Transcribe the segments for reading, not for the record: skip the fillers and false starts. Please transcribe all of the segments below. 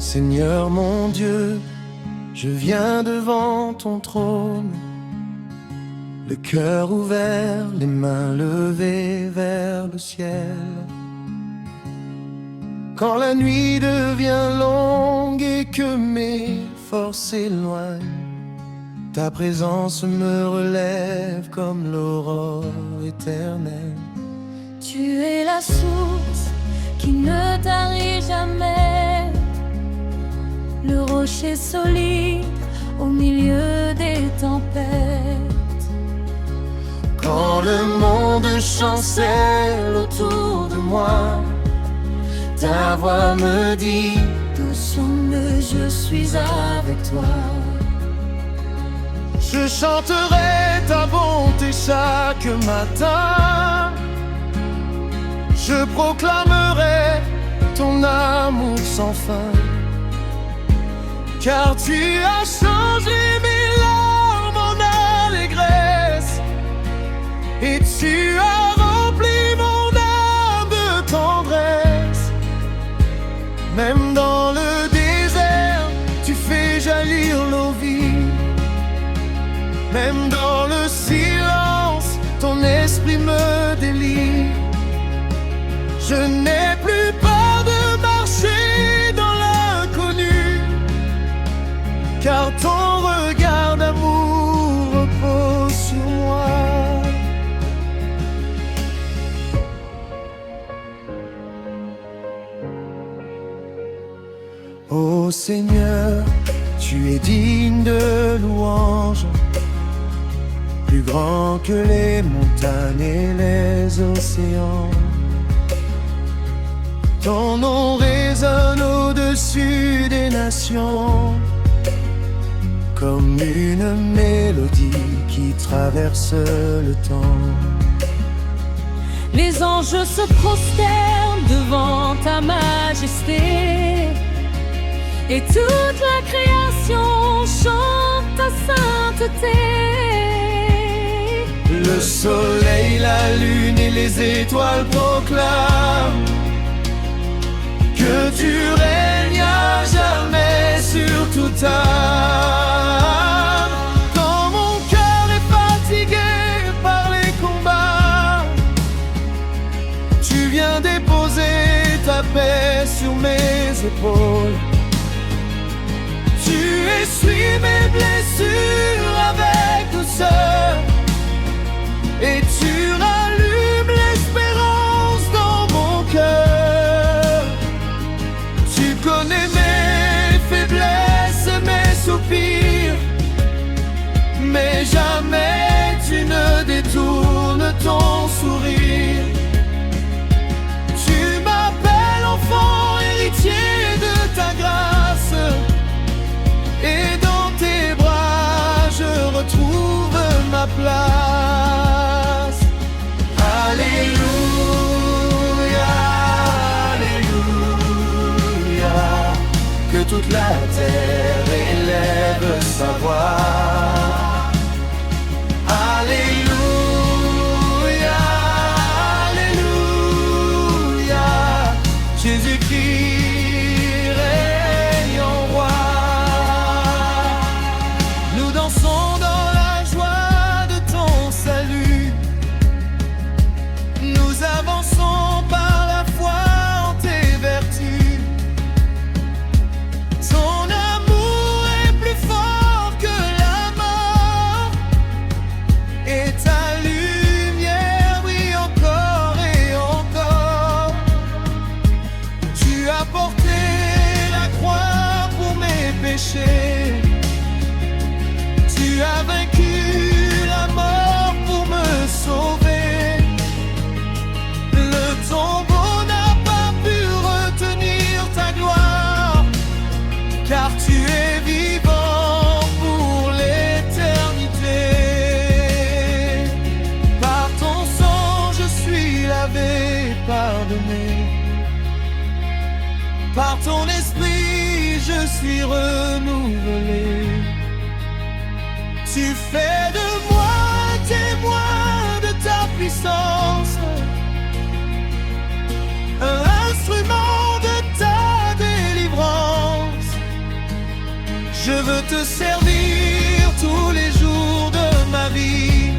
Seigneur mon Dieu, je viens devant ton trône, le cœur ouvert, les mains levées vers le ciel. Quand la nuit devient longue et que mes forces s'éloignent, ta présence me relève comme l'aurore éternelle. Tu es la source qui ne tarit jamais, le rocher solide au milieu des tempêtes. Quand le monde chancelle autour de moi, ta voix me dit: douce onde, je suis avec toi. Je chanterai ta bonté chaque matin, je proclamerai ton amour sans fin, car tu as changé mes larmes en allégresse, et tu as rempli mon âme de tendresse. Même dans le désert, tu fais jaillir l'eau vive. Même dans le silence, ton esprit me délie. Je n'ai plus peur de marcher dans l'inconnu, car ton regard d'amour repose sur moi. Ô Seigneur, tu es digne de louange, plus grand que les montagnes et les océans. Ton nom résonne au-dessus des nations, comme une mélodie qui traverse le temps. Les anges se prosternent devant ta majesté, et toute la création chante ta sainteté. Le soleil, la lune et les étoiles proclament que tu règnes à jamais sur toute âme. Quand mon cœur est fatigué par les combats, tu viens déposer ta paix sur mes épaules. Tu essuies mes blessures avec douceur, et tu rallumes l'espérance dans mon cœur. Tu connais mes faiblesses et mes soupirs, mais jamais tu ne détournes ton sourire. Tu m'appelles enfant, héritier de ta grâce, et dans tes bras je retrouve ma place. Alléluia, Alléluia, que toute la terre élève sa voix. Alléluia, Alléluia, Jésus-Christ règne en roi. Nous dansons dans la joie de ton salut, nous avançons par la foi en tes vertus. Ton amour est plus fort que la mort, et ta lumière brille encore et encore. Tu as porté la croix pour mes péchés, tu as vaincu la mort pour me sauver. Le tombeau n'a pas pu retenir ta gloire, car tu es vivant pour l'éternité. Par ton sang je suis lavé, pardonné. Par ton esprit je suis renouvelé. Tu fais de moi un témoin de ta puissance, un instrument de ta délivrance. Je veux te servir tous les jours de ma vie,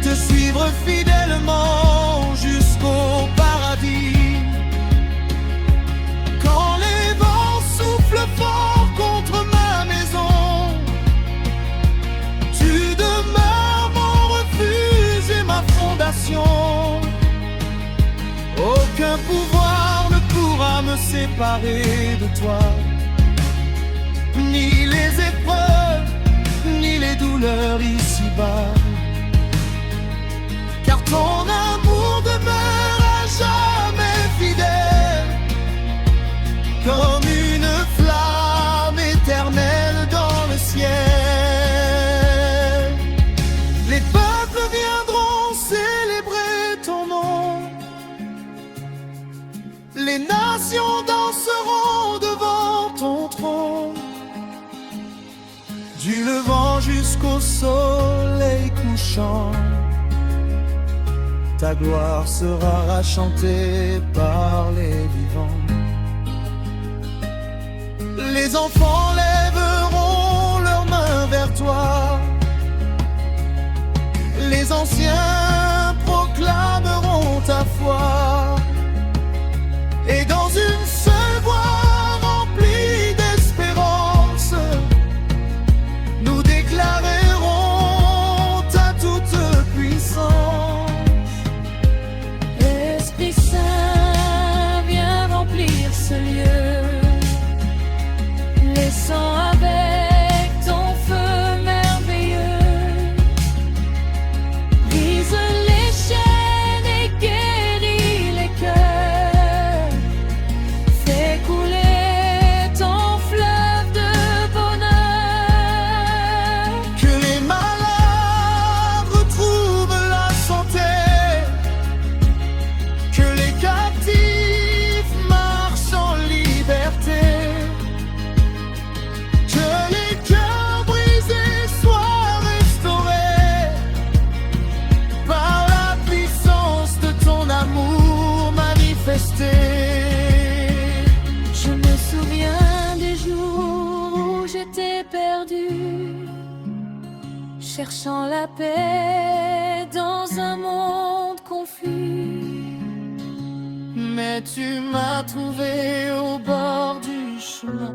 te suivre fidèlement jusqu'au paradis. Quand les vents soufflent fort contre ma maison, tu demeures mon refuge et ma fondation. Aucun pouvoir ne pourra me séparer de toi, ni les épreuves, ni les douleurs ici-bas, car ton amour demeure à jamais fidèle, comme une flamme éternelle dans le ciel. Les peuples viendront célébrer ton nom, les nations danseront devant ton trône. Du levant jusqu'au soleil couchant, ta gloire sera chantée par les vivants. Les enfants lèveront leurs mains vers toi, les anciens proclameront ta foi, et dans une seule voix remplie d'espérance, nous déclarerons ta toute puissance. Esprit Saint, viens remplir ce lieu, laissant avec ton feu merveilleux, brise les chaînes et guéris les cœurs, fais couler ton fleuve de bonheur. Que les malades retrouvent la santé, que les captifs marchent en liberté, que les cœurs brisés soient restaurés par la puissance de ton amour manifesté. Je me souviens des jours où j'étais perdue, cherchant la paix dans un monde confus. Mais tu m'as trouvé au bord du chemin.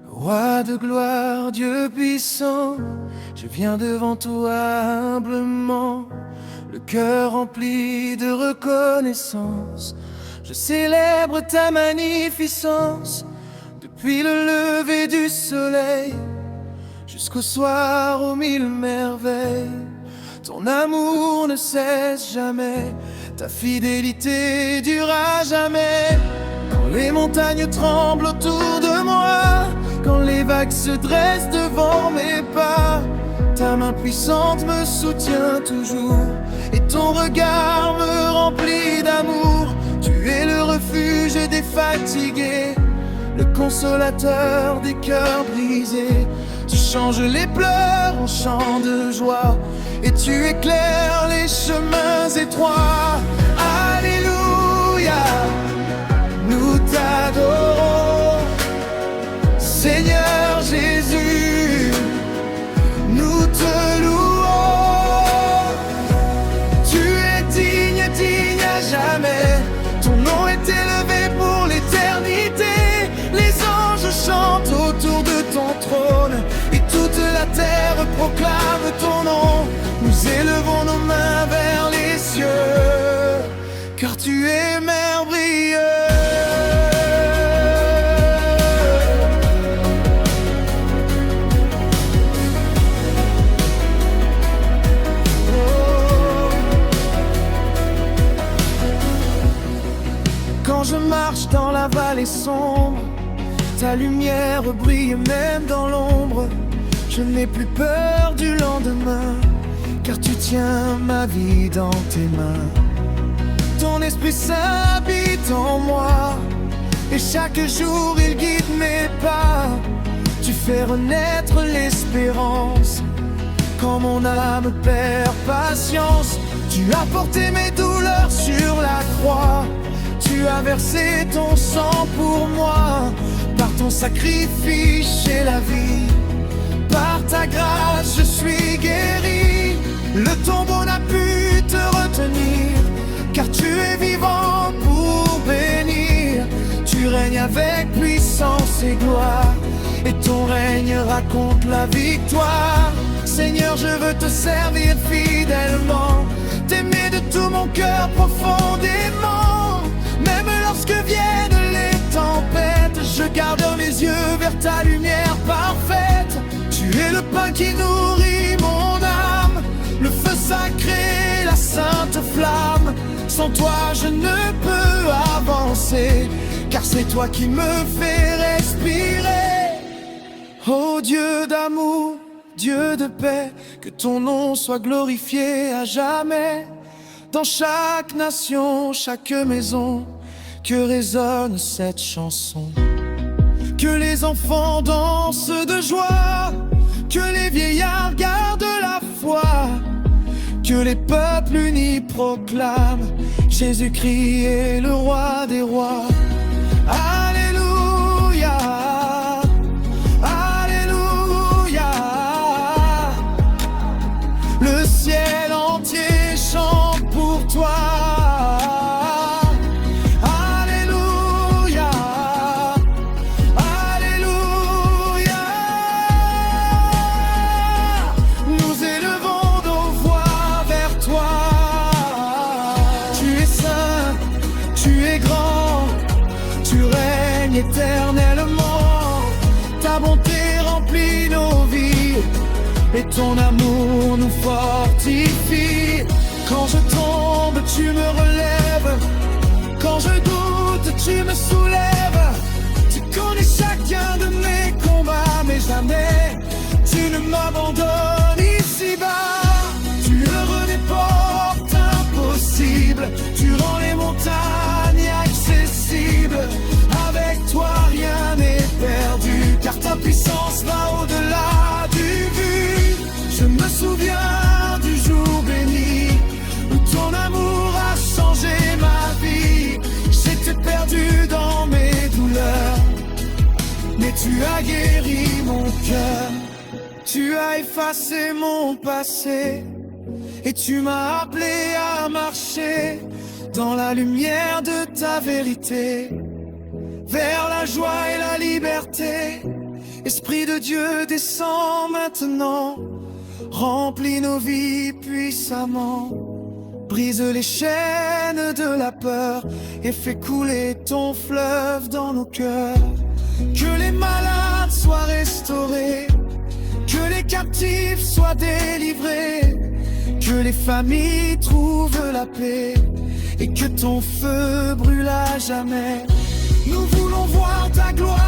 Roi de gloire, Dieu puissant, je viens devant toi humblement, le cœur rempli de reconnaissance. Je célèbre ta magnificence depuis le lever du soleil jusqu'au soir aux mille merveilles. Ton amour ne cesse jamais, ta fidélité dure à jamais. Quand les montagnes tremblent autour de moi, quand les vagues se dressent devant mes pas, ta main puissante me soutient toujours, et ton regard me remplit d'amour. Tu es le refuge des fatigués, le consolateur des cœurs brisés. Tu changes les pleurs en chants de joie, et tu éclaires les chemins étroits. Alléluia, nous t'adorons, Seigneur Jésus, nous te louons. Tu es digne, digne à jamais, ton nom est élevé pour l'éternité. Les anges chantent autour de ton trône, et toute la terre proclame ton nom. Nous élevons nos mains vers les cieux, car tu es merveilleux. Quand je marche dans la vallée sombre, ta lumière brille même dans l'ombre. Je n'ai plus peur du lendemain, car tu tiens ma vie dans tes mains. Ton Esprit Saint habite en moi, et chaque jour il guide mes pas. Tu fais renaître l'espérance. Quand mon âme perd patience, tu as porté mes douleurs sur la croix. Tu as versé ton sang pour moi. Par ton sacrifice, j'ai la vie. Par ta grâce, je suis guéri. Le tombeau n'a pu te retenir, car tu es vivant pour bénir. Tu règnes avec puissance et gloire, et ton règne raconte la victoire. Seigneur, je veux te servir fidèlement, t'aimer de tout mon cœur profondément. Même lorsque viennent les tempêtes, je garde mes yeux vers ta lumière parfaite. Tu es le pain qui nourrit mon âme, le feu sacré, la sainte flamme. Sans toi je ne peux avancer, car c'est toi qui me fais respirer. Oh Dieu d'amour, Dieu de paix, que ton nom soit glorifié à jamais. Dans chaque nation, chaque maison, que résonne cette chanson. Que les enfants dansent de joie, que les vieillards gardent la foi, que les peuples unis proclament Jésus-Christ est le roi des rois. Alléluia, Alléluia. Le ciel entier chante pour toi. Éternellement, ta bonté remplit nos vies, et ton amour nous fortifie. Quand je tombe, tu me relèves. Quand je doute, tu me soulèves. Tu connais chacun de mes combats, mais jamais tu ne m'abandonnes ici-bas. Tu heureux des portes impossibles, tu rends les montagnes accessibles. Avec toi rien n'est perdu, car ta puissance va au-delà du vu. Je me souviens du jour béni où ton amour a changé ma vie. J'étais perdu dans mes douleurs, mais tu as guéri mon cœur. Tu as effacé mon passé, et tu m'as appelé à marcher dans la lumière de ta vérité, vers la joie et la liberté. Esprit de Dieu, descend maintenant, remplis nos vies puissamment. Brise les chaînes de la peur et fais couler ton fleuve dans nos cœurs. Que les malades soient restaurés, que les captifs soient délivrés, que les familles trouvent la paix, et que ton feu brûle à jamais. Nous voulons voir ta gloire